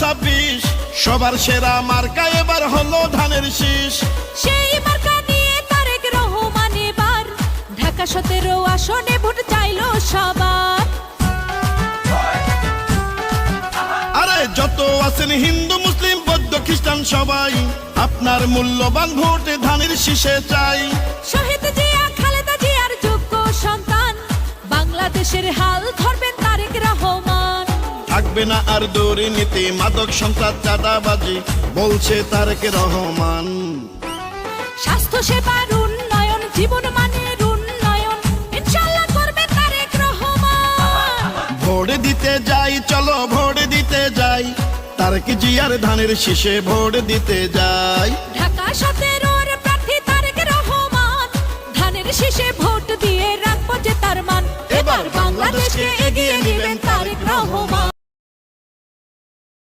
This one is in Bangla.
2026 সবার সেরা মার্কা এবার হলো ধানের শীষ। সেই মার্কা নিয়ে তারেক রহমান এবার ঢাকা 17 আসনে ভোট চাইলো সবার। আরে যত আছেন হিন্দু মুসলিম বৌদ্ধ খ্রিস্টান সবাই আপনার মূল্যবান ভোটে ধানের শীষে চাই। শহীদ জিয়া খালেদা জিয়ার যোগ্য সন্তান বাংলাদেশের হাল ধরবেন তারেক রহমান। থাকবে না আর দুর্নীতি মাদক সন্ত্রাস চাঁদাবাজি বলছে তারেক রহমান। স্বাস্থ্য সেবার উন্নয়ন জীবন মানের উন্নয়ন ইনশাআল্লাহ করবে তারেক রহমান। ভোট দিতে যাই চলো ভোট দিতে যাই তারেক জিয়ার ধানের শীষে ভোট দিতে যাই। ঢাকা 17 প্রার্থী তারেক রহমান ধানের শীষে ভোট দিয়ে রাখবো যে তার মান। এবার বাংলাদেশকে এগিয়ে নেবেন তারেক রহমান।